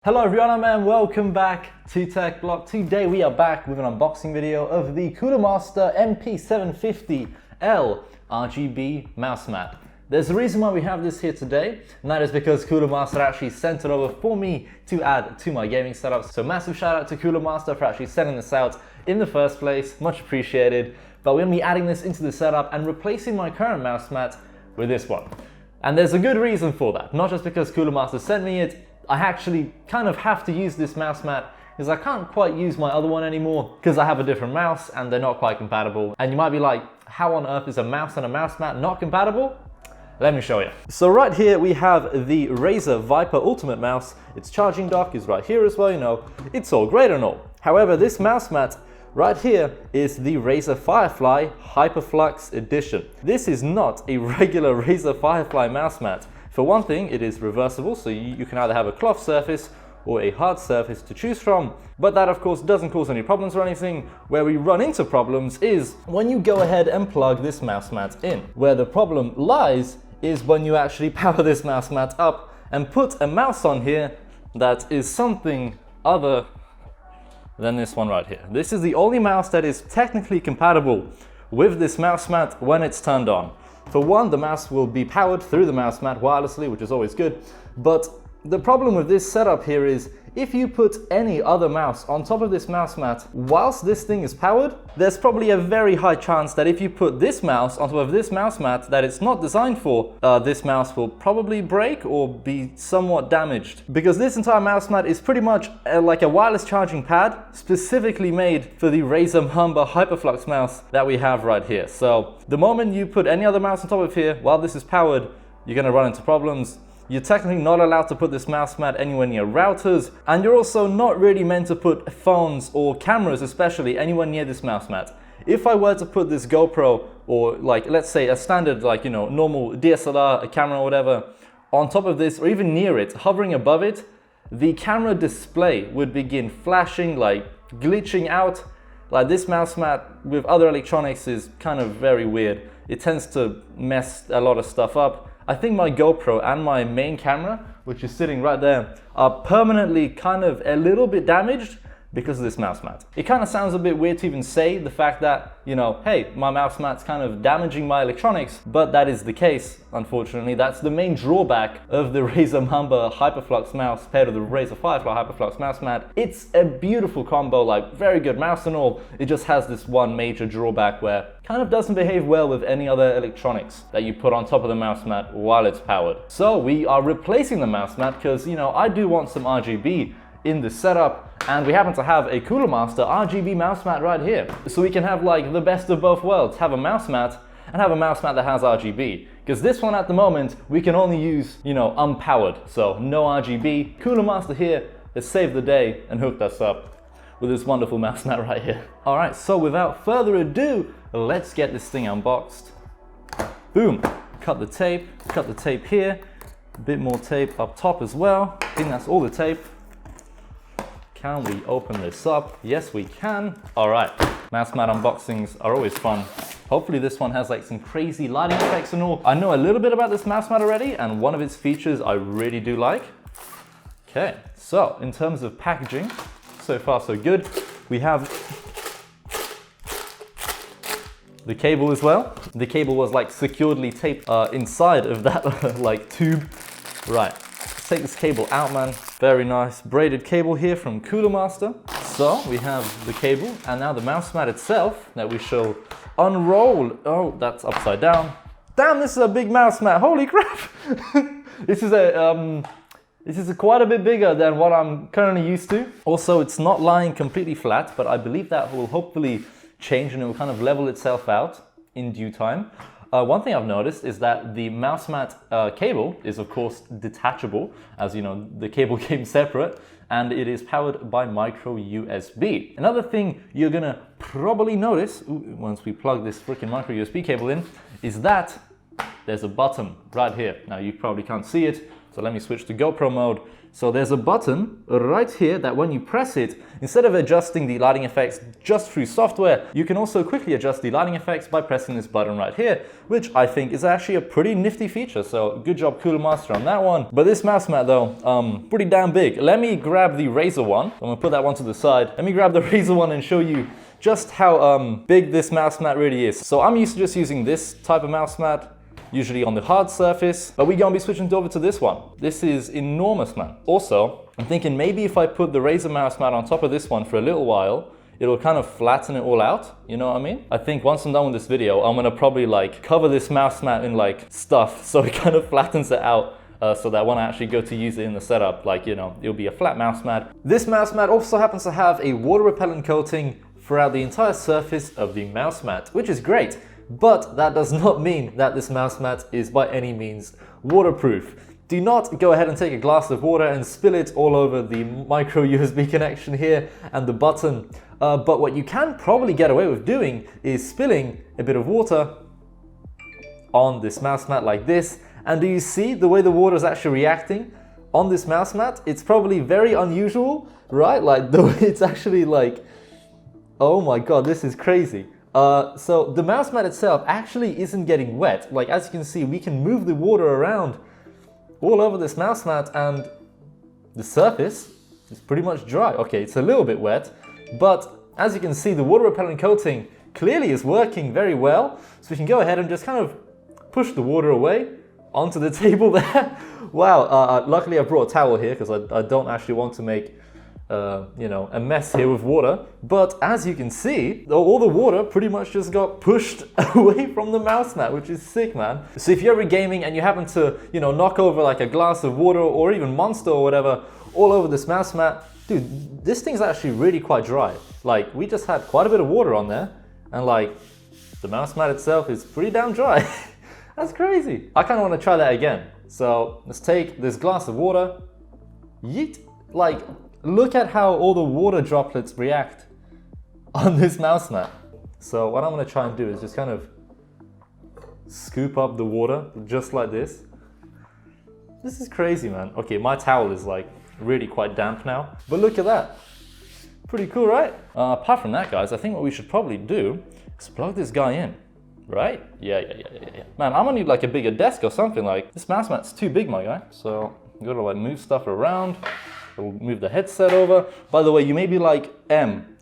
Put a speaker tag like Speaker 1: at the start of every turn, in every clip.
Speaker 1: Hello everyone, and welcome back to TechBlock. Today we are back with an unboxing video of the Cooler Master MP750L RGB mouse mat. There's a reason why we have this here today, and that is because Cooler Master actually sent it over for me to add to my gaming setup. So massive shout out to Cooler Master for actually sending this out in the first place, much appreciated. But we're going to be adding this into the setup and replacing my current mouse mat with this one. And there's a good reason for that, not just because Cooler Master sent me it. I actually kind of have to use this mouse mat because I can't quite use my other one anymore because I have a different mouse and they're not quite compatible. And you might be like, how on earth is a mouse and a mouse mat not compatible? Let me show you. So right here we have the Razer Viper Ultimate mouse. Its charging dock is right here as well, you know, it's all great and all. However, this mouse mat right here is the Razer Firefly Hyperflux Edition. This is not a regular Razer Firefly mouse mat. For one thing, it is reversible, so you can either have a cloth surface or a hard surface to choose from. But that of course doesn't cause any problems or anything. Where we run into problems is when you go ahead and plug this mouse mat in. Where the problem lies is when you actually power this mouse mat up and put a mouse on here that is something other than this one right here. This is the only mouse that is technically compatible with this mouse mat when it's turned on. For one, the mouse will be powered through the mouse mat wirelessly, which is always good. But the problem with this setup here is if you put any other mouse on top of this mouse mat whilst this thing is powered, there's probably a very high chance that if you put this mouse on top of this mouse mat that it's not designed for, this mouse will probably break or be somewhat damaged. Because this entire mouse mat is pretty much like a wireless charging pad specifically made for the Razer Mamba Hyperflux mouse that we have right here. So the moment you put any other mouse on top of here while this is powered, you're going to run into problems. You're technically not allowed to put this mouse mat anywhere near routers, and you're also not really meant to put phones or cameras especially anywhere near this mouse mat. If I were to put this GoPro or like let's say a standard like normal DSLR, a camera or whatever on top of this or even near it, hovering above it, the camera display would begin flashing, like glitching out. Like this mouse mat with other electronics is kind of very weird. It tends to mess a lot of stuff up. I think my GoPro and my main camera, which is sitting right there, are permanently kind of a little bit damaged because of this mouse mat. It kind of sounds a bit weird to even say the fact that, hey, my mouse mat's kind of damaging my electronics, but that is the case, unfortunately. That's the main drawback of the Razer Mamba Hyperflux mouse paired with the Razer Firefly Hyperflux mouse mat. It's a beautiful combo, like very good mouse and all. It just has this one major drawback where it kind of doesn't behave well with any other electronics that you put on top of the mouse mat while it's powered. So we are replacing the mouse mat because, I do want some RGB in the setup, and we happen to have a Cooler Master RGB mouse mat right here. So we can have like the best of both worlds, have a mouse mat and have a mouse mat that has RGB. Because this one at the moment, we can only use, unpowered, so no RGB. Cooler Master here has saved the day and hooked us up with this wonderful mouse mat right here. All right, so without further ado, let's get this thing unboxed. Boom, cut the tape here, a bit more tape up top as well. I think that's all the tape. Can we open this up? Yes, we can. All right, mouse mat unboxings are always fun. Hopefully this one has like some crazy lighting effects and all. I know a little bit about this mouse mat already, and one of its features I really do like. Okay, so in terms of packaging, so far so good. We have the cable as well. The cable was like securely taped inside of that like tube. Right. Take this cable out, man. Very nice braided cable here from Cooler Master. So we have the cable and now the mouse mat itself that we shall unroll. Oh, that's upside down. Damn, this is a big mouse mat. Holy crap. This is quite a bit bigger than what I'm currently used to. Also, it's not lying completely flat, but I believe that will hopefully change and it will kind of level itself out in due time. One thing I've noticed is that the mouse mat cable is of course detachable, as the cable came separate, and it is powered by micro USB. Another thing you're gonna probably notice once we plug this freaking micro USB cable in is that there's a button right here. Now you probably can't see it, So let me switch to GoPro mode. So there's a button right here that when you press it, instead of adjusting the lighting effects just through software, you can also quickly adjust the lighting effects by pressing this button right here, which I think is actually a pretty nifty feature. So good job, Cooler Master, on that one. But this mouse mat though, pretty damn big. Let me grab the Razer one. I'm gonna put that one to the side. Let me grab the Razer one and show you just how big this mouse mat really is. So I'm used to just using this type of mouse mat, usually on the hard surface, but we're gonna be switching over to this one. This is enormous, man. Also, I'm thinking maybe if I put the Razer mouse mat on top of this one for a little while, it'll kind of flatten it all out, you know what I mean? I think once I'm done with this video, I'm gonna probably like cover this mouse mat in like stuff so it kind of flattens it out. So that when I actually go to use it in the setup, like, you know, it'll be a flat mouse mat. This mouse mat also happens to have a water repellent coating throughout the entire surface of the mouse mat, which is great. But that does not mean that this mouse mat is by any means waterproof. Do not go ahead and take a glass of water and spill it all over the micro USB connection here and the button. But what you can probably get away with doing is spilling a bit of water on this mouse mat like this. And do you see the way the water is actually reacting on this mouse mat? It's probably very unusual, right? Like the way it's actually like, oh my God, this is crazy. So the mouse mat itself actually isn't getting wet. Like as you can see, we can move the water around all over this mouse mat and the surface is pretty much dry. Okay, it's a little bit wet, but as you can see, the water repellent coating clearly is working very well. So we can go ahead and just kind of push the water away onto the table there. Wow, luckily I brought a towel here because I don't actually want to make you know, a mess here with water. But as you can see, all the water pretty much just got pushed away from the mouse mat, which is sick, man. So if you're ever gaming and you happen to, you know, knock over like a glass of water or even Monster or whatever all over this mouse mat, dude, this thing's actually really quite dry. Like we just had quite a bit of water on there and like the mouse mat itself is pretty damn dry. That's crazy. I kind of want to try that again. So let's take this glass of water, yeet, like, look at how all the water droplets react on this mouse mat. So what I'm going to try and do is just kind of scoop up the water just like this. This is crazy, man. Okay, my towel is like really quite damp now, but look at that. Pretty cool, right? Apart from that, guys, I think what we should probably do is plug this guy in, right? Yeah. Man, I'm gonna need like a bigger desk or something. Like this mouse mat's too big, my guy. So I'm gonna like move stuff around. We'll move the headset over. By the way, you may be like,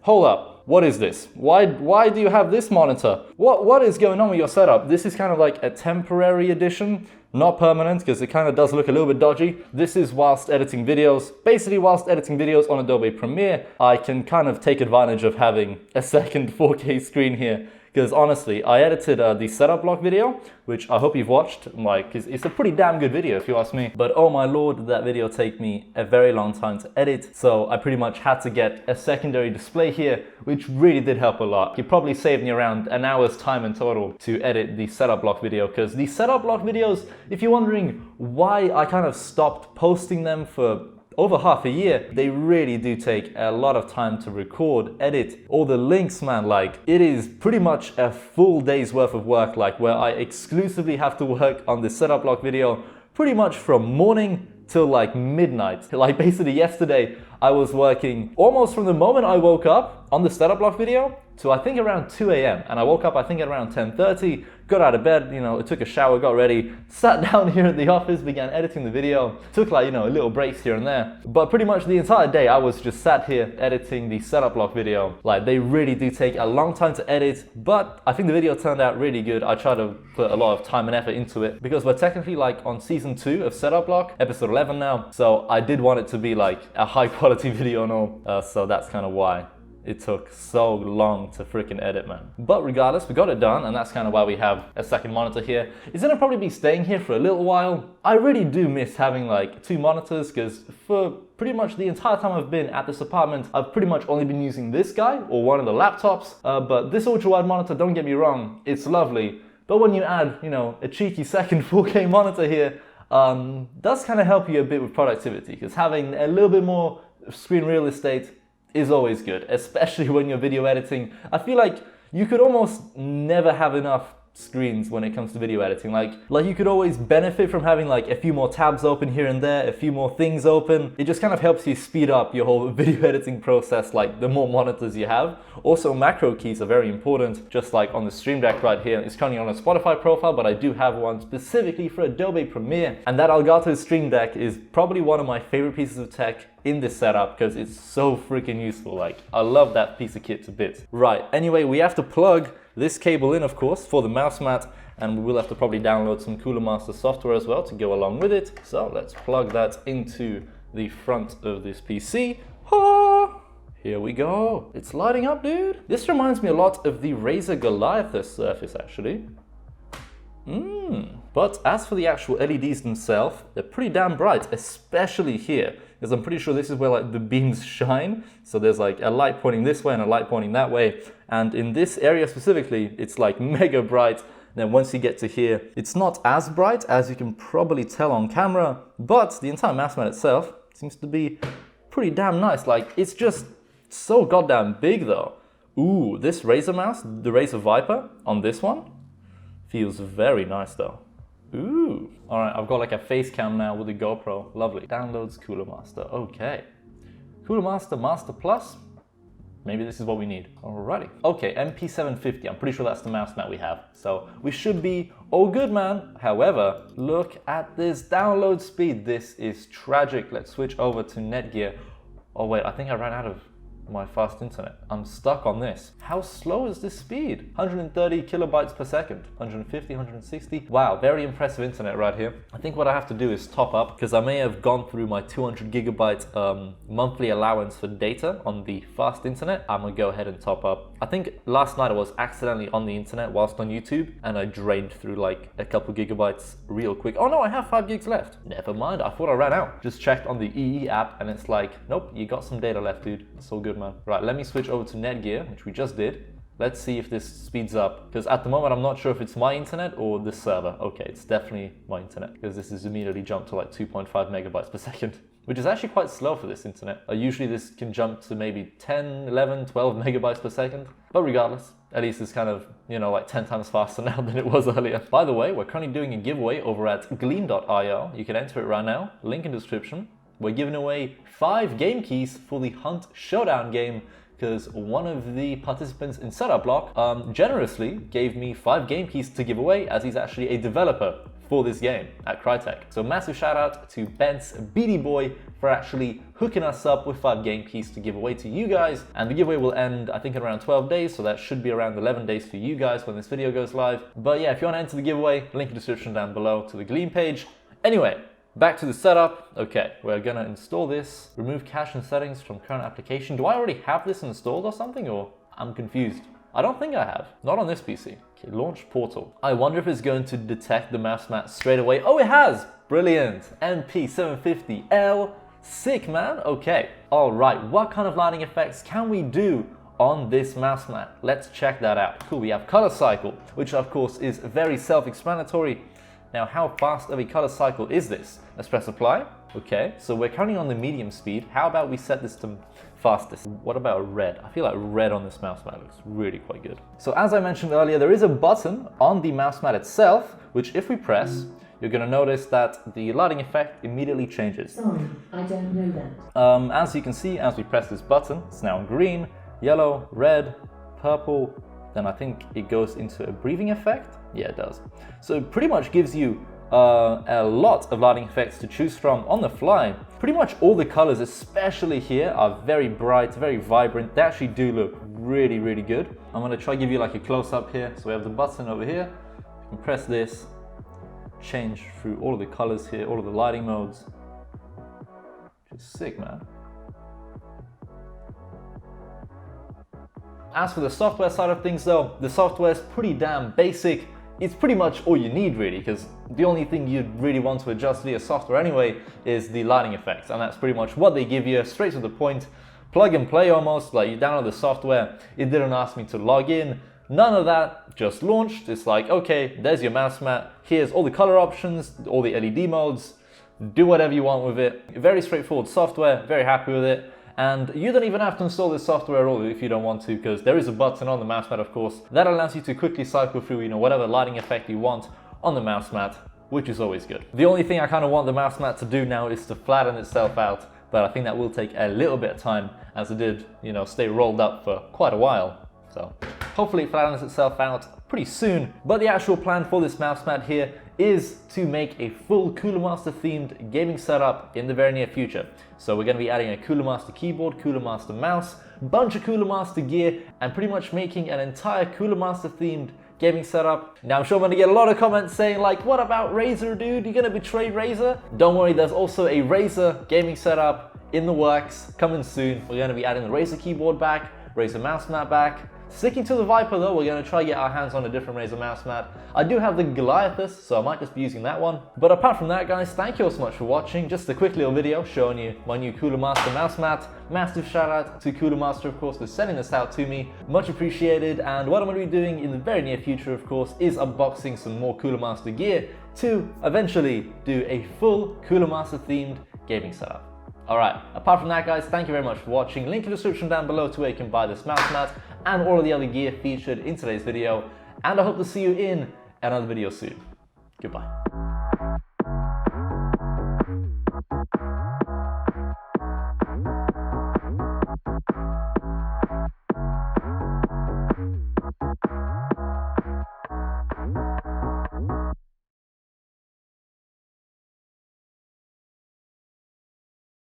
Speaker 1: hold up, what is this? Why do you have this monitor? What is going on with your setup? This is kind of like a temporary addition, not permanent, because it kind of does look a little bit dodgy. This is whilst editing videos. Basically, whilst editing videos on Adobe Premiere, I can kind of take advantage of having a second 4K screen here. Because honestly, I edited the setup block video, which I hope you've watched. Like, it's a pretty damn good video if you ask me. But oh my lord, did that video take me a very long time to edit. So I pretty much had to get a secondary display here, which really did help a lot. It probably saved me around an hour's time in total to edit the setup block video. Because the setup block videos, if you're wondering why I kind of stopped posting them for over half a year, they really do take a lot of time to record, edit. All the links, man, like it is pretty much a full day's worth of work, like where I exclusively have to work on the setup block video pretty much from morning till like midnight. Like basically yesterday, I was working almost from the moment I woke up on the setup block video to I think around 2 a.m. And I woke up I think at around 10:30, got out of bed, you know, took a shower, got ready, sat down here at the office, began editing the video, took like, you know, little breaks here and there. But pretty much the entire day I was just sat here editing the setup block video. Like they really do take a long time to edit, but I think the video turned out really good. I try to put a lot of time and effort into it because we're technically like on season 2 of setup block, episode 11 now. So I did want it to be like a high quality video and all. So that's kind of why it took so long to freaking edit, man. But regardless, we got it done, and that's kind of why we have a second monitor here. It's gonna probably be staying here for a little while. I really do miss having like 2 monitors, because for pretty much the entire time I've been at this apartment, I've pretty much only been using this guy or one of the laptops. But this ultra-wide monitor, don't get me wrong, it's lovely. But when you add, you know, a cheeky second 4K monitor here, does kind of help you a bit with productivity, because having a little bit more screen real estate is always good, especially when you're video editing. I feel like you could almost never have enough screens when it comes to video editing. Like you could always benefit from having like a few more tabs open here and there, a few more things open. It just kind of helps you speed up your whole video editing process, like the more monitors you have. Also, macro keys are very important, just like on the Stream Deck right here. It's currently on a Spotify profile, but I do have one specifically for Adobe Premiere. And that Elgato Stream Deck is probably one of my favorite pieces of tech in this setup because it's so freaking useful. Like, I love that piece of kit to bits. Right, anyway, we have to plug this cable in, of course, for the mouse mat, and we will have to probably download some Cooler Master software as well to go along with it. So let's plug that into the front of this PC. Ah, here we go. It's lighting up, dude. This reminds me a lot of the Razer Goliath surface, actually. But as for the actual LEDs themselves, they're pretty damn bright, especially here, because I'm pretty sure this is where like the beams shine. So there's like a light pointing this way and a light pointing that way. And in this area specifically, it's like mega bright. Then once you get to here, it's not as bright as you can probably tell on camera, but the entire mouse mat itself seems to be pretty damn nice. Like, it's just so goddamn big though. Ooh, this Razer mouse, the Razer Viper on this one, feels very nice though. Ooh. All right, I've got like a face cam now with the GoPro. Lovely. Downloads Cooler Master. Okay. Cooler Master Master Plus. Maybe this is what we need. Alrighty. Okay, MP750. I'm pretty sure that's the mouse mat we have. So we should be all good, man. However, look at this download speed. This is tragic. Let's switch over to Netgear. Oh wait, I think I ran out of my fast internet. I'm stuck on this. How slow is this speed? 130 kilobytes per second, 150, 160. Wow, very impressive internet right here. I think what I have to do is top up because I may have gone through my 200 gigabyte monthly allowance for data on the fast internet. I'm gonna go ahead and top up. I think last night I was accidentally on the internet whilst on YouTube and I drained through like a couple gigabytes real quick. Oh no, I have 5 gigs left. Never mind, I thought I ran out. Just checked on the EE app and it's like, nope, you got some data left, dude. It's all good, man. Right, let me switch over to Netgear, which we just did. Let's see if this speeds up, because at the moment I'm not sure if it's my internet or the server. Okay, it's definitely my internet, because this has immediately jumped to like 2.5 megabytes per second, which is actually quite slow for this internet. Usually this can jump to maybe 10, 11, 12 megabytes per second, but regardless, at least it's kind of, you know, like 10 times faster now than it was earlier. By the way, we're currently doing a giveaway over at gleam.io. You can enter it right now, link in description. We're giving away 5 game keys for the Hunt Showdown game because one of the participants in TechBlock generously gave me 5 game keys to give away as he's actually a developer for this game at Crytek. So massive shout out to Ben's Beady Boy for actually hooking us up with 5 game keys to give away to you guys. And the giveaway will end, I think, in around 12 days. So that should be around 11 days for you guys when this video goes live. But yeah, if you want to enter the giveaway, link in the description down below to the Gleam page. Anyway, back to the setup. Okay, we're gonna install this. Remove cache and settings from current application. Do I already have this installed or something, or I'm confused? I don't think I have. Not on this PC. Okay, launch Portal. I wonder if it's going to detect the mouse mat straight away. Oh, it has! Brilliant. MP750L. Sick, man. Okay. All right, what kind of lighting effects can we do on this mouse mat? Let's check that out. Cool, we have color cycle, which of course is very self-explanatory. Now, how fast of a color cycle is this? Let's press apply. Okay, so we're currently on the medium speed. How about we set this to fastest? What about red? I feel like red on this mouse mat looks really quite good. So as I mentioned earlier, there is a button on the mouse mat itself, which if we press, you're gonna notice that the lighting effect immediately changes.
Speaker 2: Sorry, I don't know that.
Speaker 1: As you can see, as we press this button, it's now green, yellow, red, purple, then I think it goes into a breathing effect. Yeah, it does. So it pretty much gives you a lot of lighting effects to choose from on the fly. Pretty much all the colors, especially here, are very bright, very vibrant. They actually do look really, really good. I'm gonna try to give you like a close-up here. So we have the button over here. You can press this, change through all of the colors here, all of the lighting modes. Which is sick, man. As for the software side of things though, the software is pretty damn basic. It's pretty much all you need really, because the only thing you'd really want to adjust via software anyway is the lighting effects, and that's pretty much what they give you, straight to the point, plug and play almost. Like, you download the software, it didn't ask me to log in, none of that, just launched. It's like, okay, there's your mouse mat, here's all the color options, all the LED modes, do whatever you want with it. Very straightforward software, very happy with it. And you don't even have to install this software at all if you don't want to, because there is a button on the mouse mat, of course, that allows you to quickly cycle through, whatever lighting effect you want on the mouse mat, which is always good. The only thing I kind of want the mouse mat to do now is to flatten itself out, but I think that will take a little bit of time, as it did, stay rolled up for quite a while. So hopefully it flattens itself out pretty soon. But the actual plan for this mouse mat here is to make a full Cooler Master themed gaming setup in the very near future. So we're going to be adding a Cooler Master keyboard, Cooler Master mouse, bunch of Cooler Master gear, and pretty much making an entire Cooler Master themed gaming setup. Now I'm sure I'm going to get a lot of comments saying like, what about Razer, dude? You're going to betray Razer? Don't worry, there's also a Razer gaming setup in the works, coming soon. We're going to be adding the Razer keyboard back, Razer mouse mat back. Sticking to the Viper though, we're going to try to get our hands on a different Razer mouse mat. I do have the Goliathus, so I might just be using that one. But apart from that, guys, thank you all so much for watching. Just a quick little video showing you my new Cooler Master mouse mat. Massive shout out to Cooler Master, of course, for sending this out to me. Much appreciated. And what I'm going to be doing in the very near future, of course, is unboxing some more Cooler Master gear to eventually do a full Cooler Master themed gaming setup. Alright, apart from that, guys, thank you very much for watching. Link in the description down below to where you can buy this mouse mat and all of the other gear featured in today's video. And I hope to see you in another video soon. Goodbye.